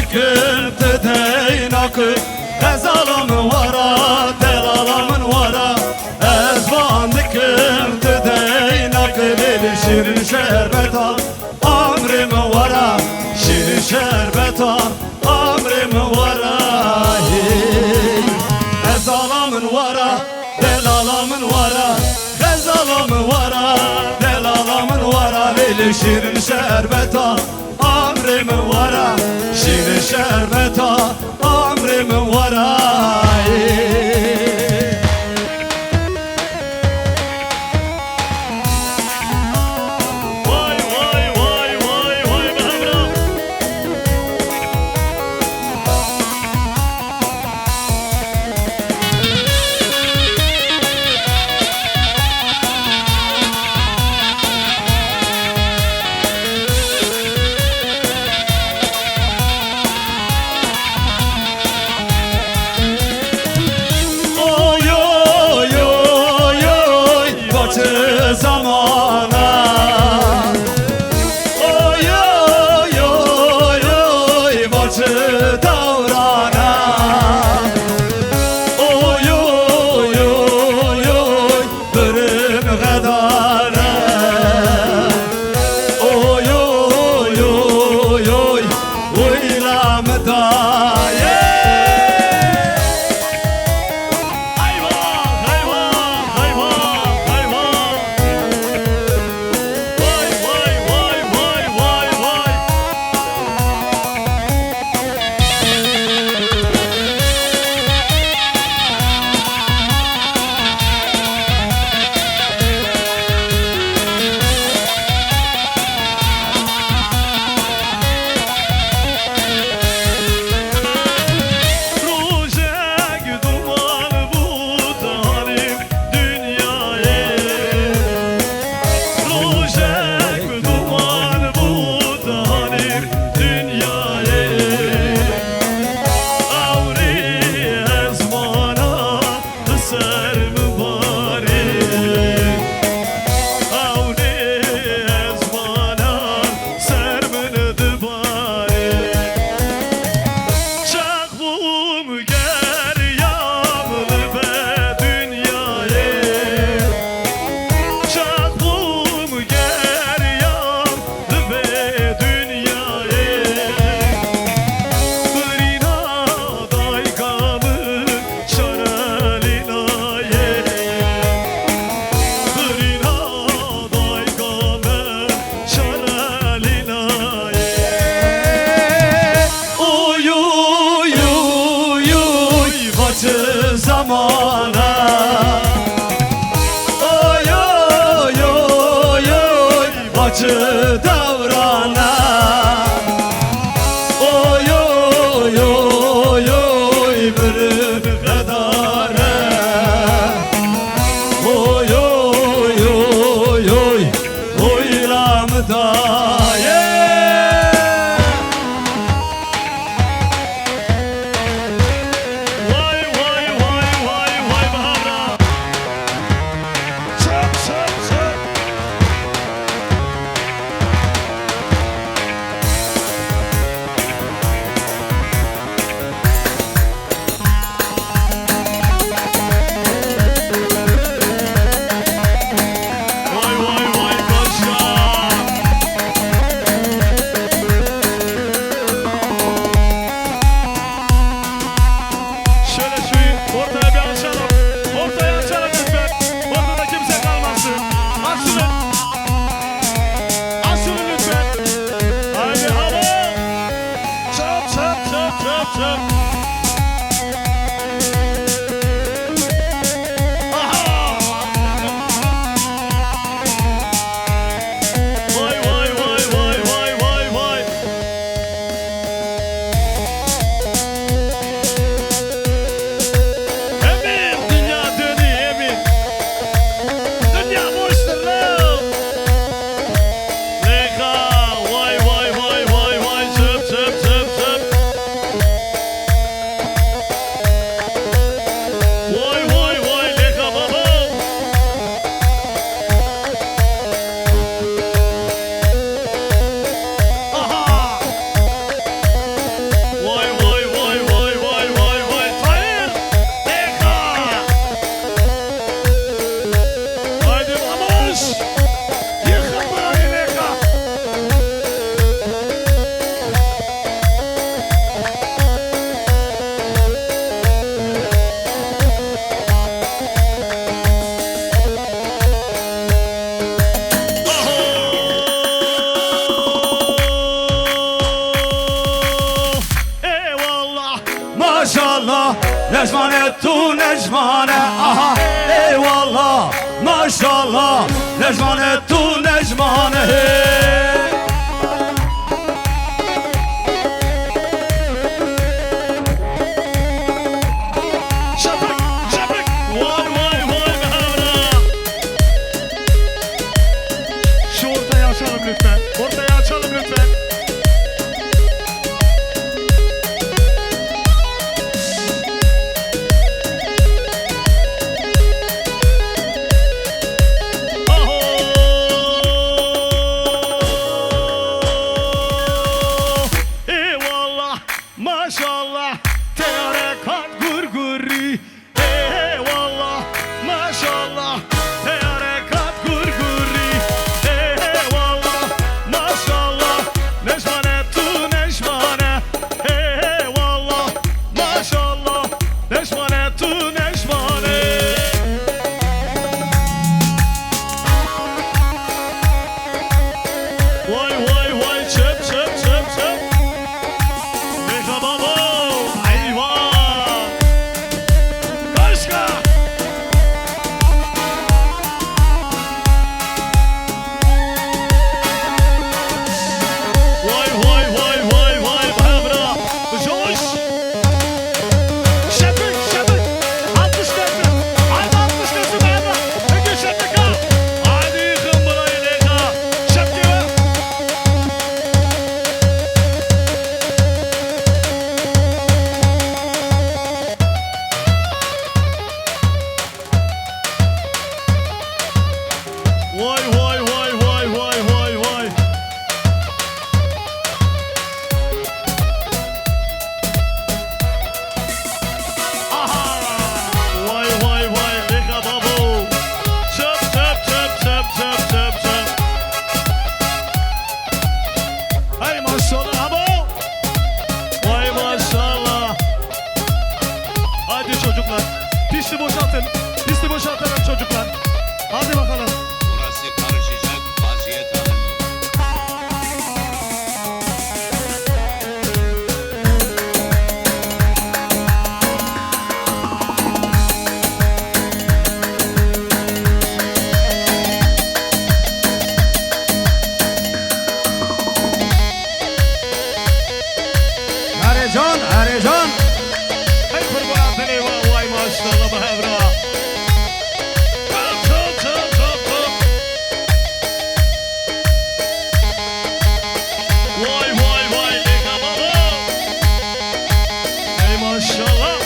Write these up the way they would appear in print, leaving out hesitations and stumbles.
dikildi deynakı Ezalamın vara, delalamın vara Ezban dikildi deynakı Lili şirin şerbeta Amrim vara Şirin şerbeta Amrim vara Ezalamın vara, delalamın vara Ezalamın vara, delalamın vara Lili şirin şerbeta Amrim vara Şirin şerbeta Amrim vara zamana Oy oy oy oy Bacı davrana Oy oy oy oy Bırım gadara Oy oy oy oy Uylam daye zamana Oy oy oy oy Bacı davrana Oy oy oy oy Bırım gadara Oy oy oy oy Oylam daye maşallah Necmane tu necmane aha eyvallah maşallah Necmane tu necmane Şapık, şapık. Vay vay vay be. Şu ortayı açalım lütfen. Ortayı açalım lütfen. Eyvallah, maşallah, terekat gurguri. Eyvallah, maşallah, terekat gurguri. Eyvallah, maşallah, neşmane tu neşmane. Eyvallah, maşallah, neşmane tu neşmane. Vay vay vay çöp çöp çöp çöp. Mega baba eyvah. Başka. Vay vay vay vay vay bra. Coş. Şefik şefik. 60 dakika. Haydi 60 dakika bana. Peki şefik ha. Haydi yıkın burayı nega. Şefik ha. Vay vay vay vay vay vay vay. Aha! Vay vay vay leka babu. Çöp çöp çöp çöp çöp çöp çöp. Hey maşallah abo. Vay maşallah. Hadi çocuklar. Pisti boşaltın. Pisti boşaltın çocuklar. Hadi bakalım. Burası karışacak vaziyet alın. Erecan Erecan Hey kurban seni vay maşallah behevra. Çöp çöp çöp çöp. Vay vay vay leka baba. Hey maşallah.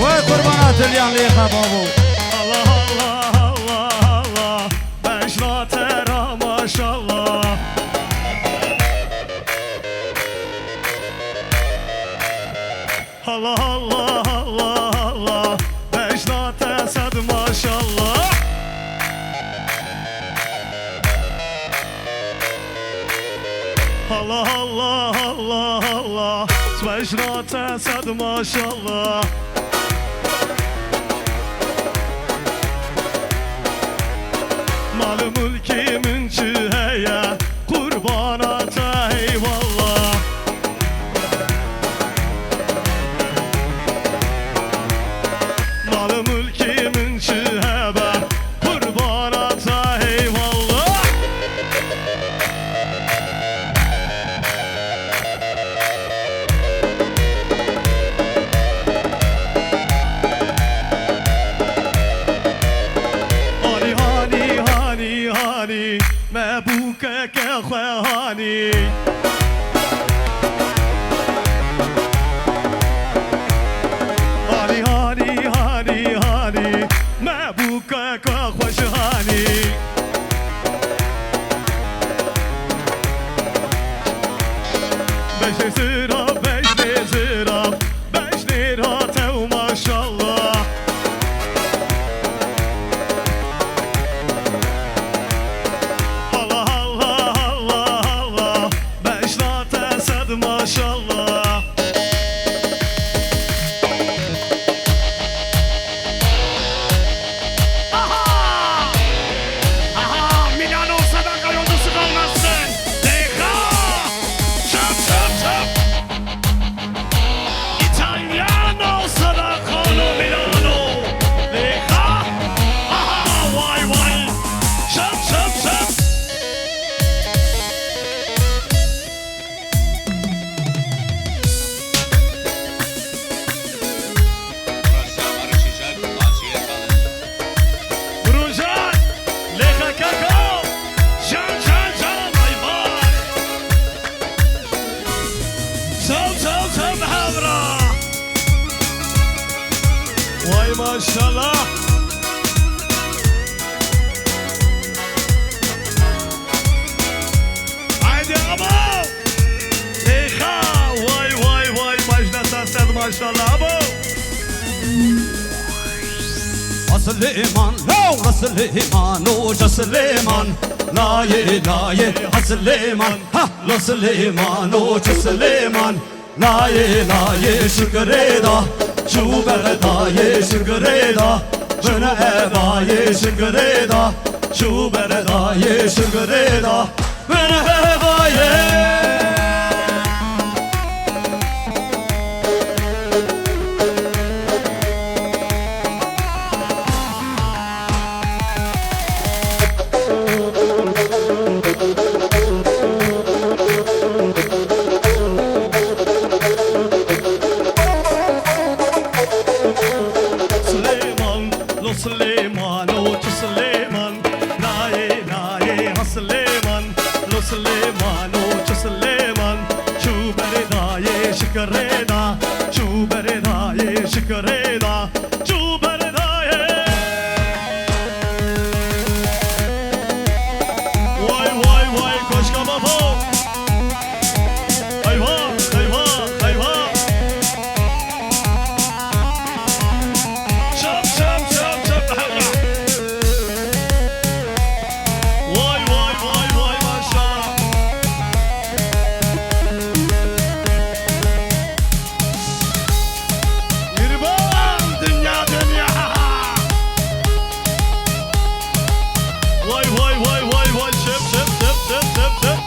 Vay kurbanat elyan leyha babu Allah Allah Allah Allah. Ben şlatera maşallah. Allah Allah Allah Allah. Ben şlatera sad maşallah. Allah Allah Allah Allah. Ben şlatera sad maşallah. Malı mülkimin çüheye kurbanata eyvallah. Malı mülkimin çühebe kurbanata eyvallah. Hani hani hani hani mebuke ke hani. Hani hani hani hani mebuke ke hani. Beş lira beş lira beş lira tev maşallah. Allah Allah Allah Allah. Beş lira sad maşallah. Vay maşallah. Haydi abo. Leyha. Vay vay vay. Başlatan sen maşallah abo. Süleyman, la Süleyman, Hoca Süleyman, la ye, ha Süleyman, ha la Süleyman, Hoca Süleyman, la ye, şükreda, şu bereda şükreda, bana evaye şükreda, şu bereda şükreda, bana evaye. Süleyman, Hoca Süleyman, la ye, ha Süleyman, lo Süleyman, Hoca Süleyman, şu beredaye şükreda, şu beredaye şükreda, şu beredaye. Vay vay vay koşka baba. Hayva, hayva, hayva. Şap şap şap şap. Vay vay vay vay maşallah. Yürü bak dünya dünya. Vay vay vay vay vay şap şap şap şap şap şap.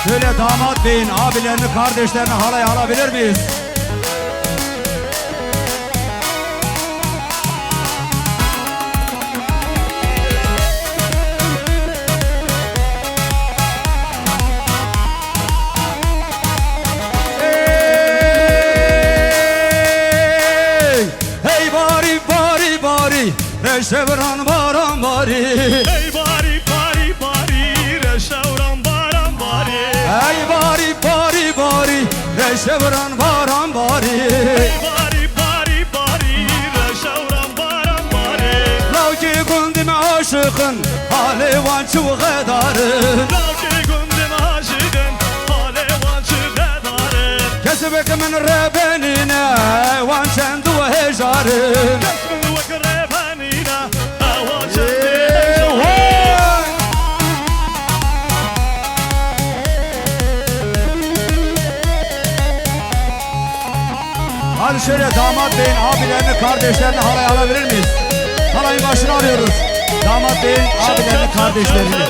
Şöyle damat beyin abilerini, kardeşlerini halaya alabilir miyiz? Hey bari bari bari, reşevran baran bari. Hey bari bari bari, reşavran baran bari. Hey bari bari bari, reşevran baran bari. Hey bari bari bari, reşavran baran bari. Lavki gundime aşıkın, halevan çuğedarın. Lavki gündim aşıkın, halevan çıgıdarın. Kesbek min rebenine, van çendu hejarın. Kesmin ve krebenine, avan çendi hejarın. Hadi şöyle damat beyin abilerini, kardeşlerini halaya alabilir miyiz? Halayın başına alıyoruz. Damat beyin abilerini, kardeşlerini.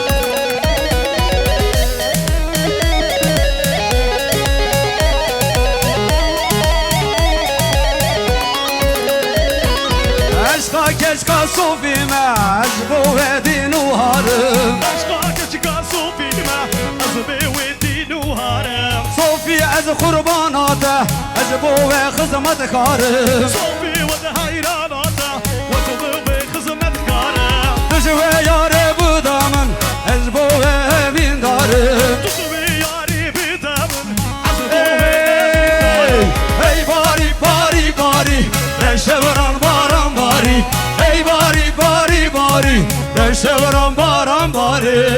Eşka keşka sofime, eşbu edinu harım. Aşka keçika sofime, az beveddi nuharım. Sofi ez kurbanata, eşbu ve hizmetkarım. Sofi ve de hayranata, ve tuğu ve hizmetkarım. Düşve yare bu damın, eşbu ve evindarım. Tutu ve yari bidamın, az bu Hey, hey bari bari bari, reşevran baran bari. Hey bari bari bari, reşevran baran bari.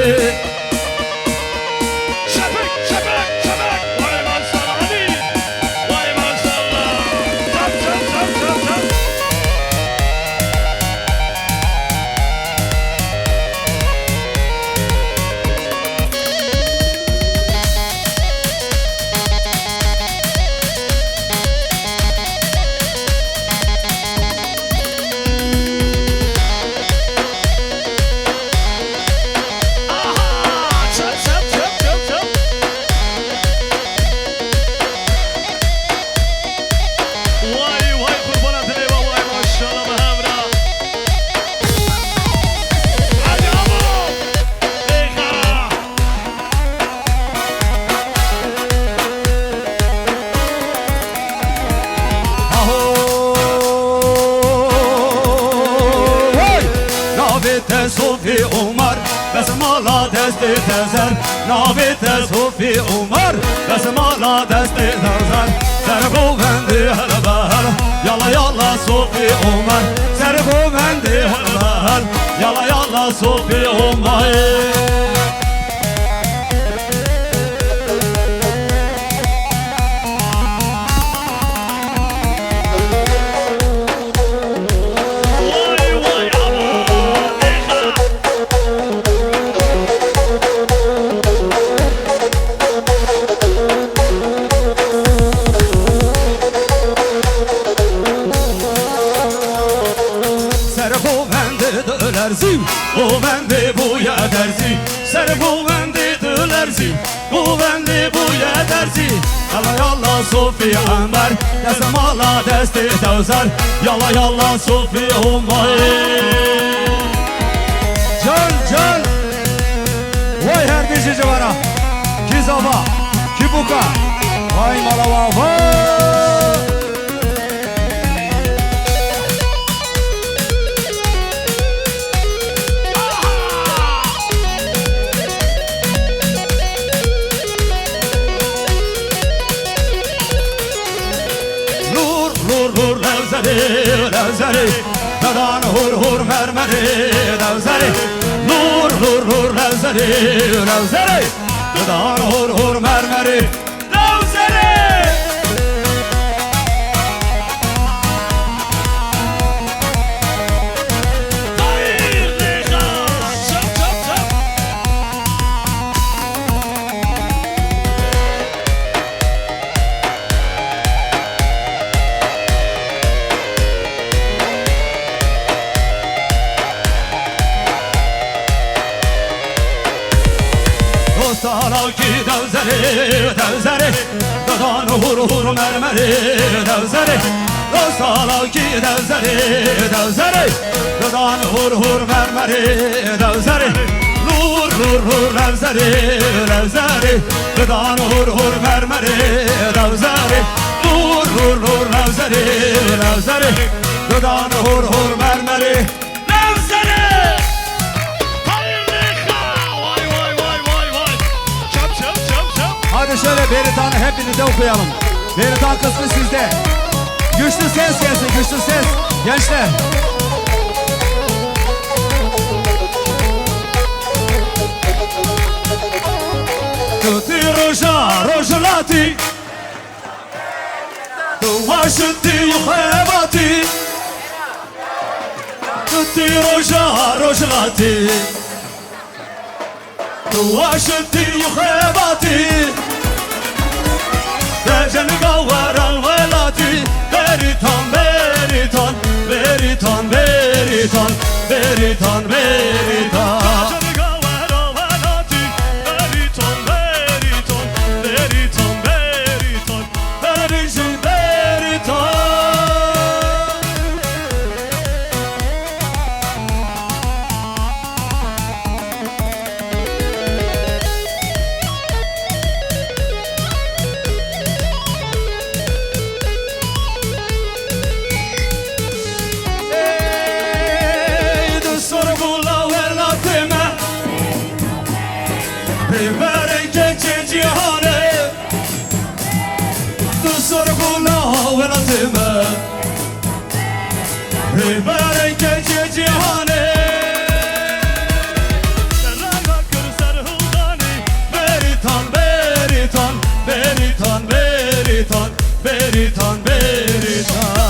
Şefek, şefek, şefek. Vay maşallah Ali. Vay maşallah. Çap çap çap çap çap. Aha! Sofi Umar Besmala desti tezer Navite Sofi Umar Besmala desti tezer Sergovendi hele behel Yala yala Sofi Umar Sergovendi hele behel Yala yala Sofi Umar Vay vay aman Leyla. Sergovendi dölerzi O bendi bu yederzi Sergovendi dölerzi O bendi bu yederzi Yala yala Sofi Ömer Desmala desti tevzer Yala yala Sofi Ömer Can Vay her dişi civara Kizava Kibuka Vay malava vay Hur levzeri Dadan hur mermeri levzeri Hur levzeri Dadan hur mermeri levzeri Hayır Leyla. Çap çap çap. Dostlar ki devzeri Dadan hur mermeri devzeri Dostlar ki devzeri Dadan hur mermeri devzeri Hur levzeri Dadan hur mermeri devzeri Hur levzeri Dadan hur mermeri Levzeri. Hayır Leyla. Vay vay vay vay vay. Çap çap çap çap. Hadi şöyle Beritan'ı hepinize okuyalım. Beritan kısmı sizde. Güçlü ses gelsin, güçlü ses. Gençler. Tuti rojlati Tu vaşti yuhebati Tuti rojlati Tu vaşti yuhebati Dejen gavaran velati Beritan Beritan Beritan Beritan Beritan Beritan Canı gavara velati. Beriton beriton. Beriton beriton. Beritan Beritan Rivere gece cihane Tu sorgula velatime Rivere gece cihane Serrana kırser hıldani. Beritan Beritan Beritan Beritan Beritan Beritan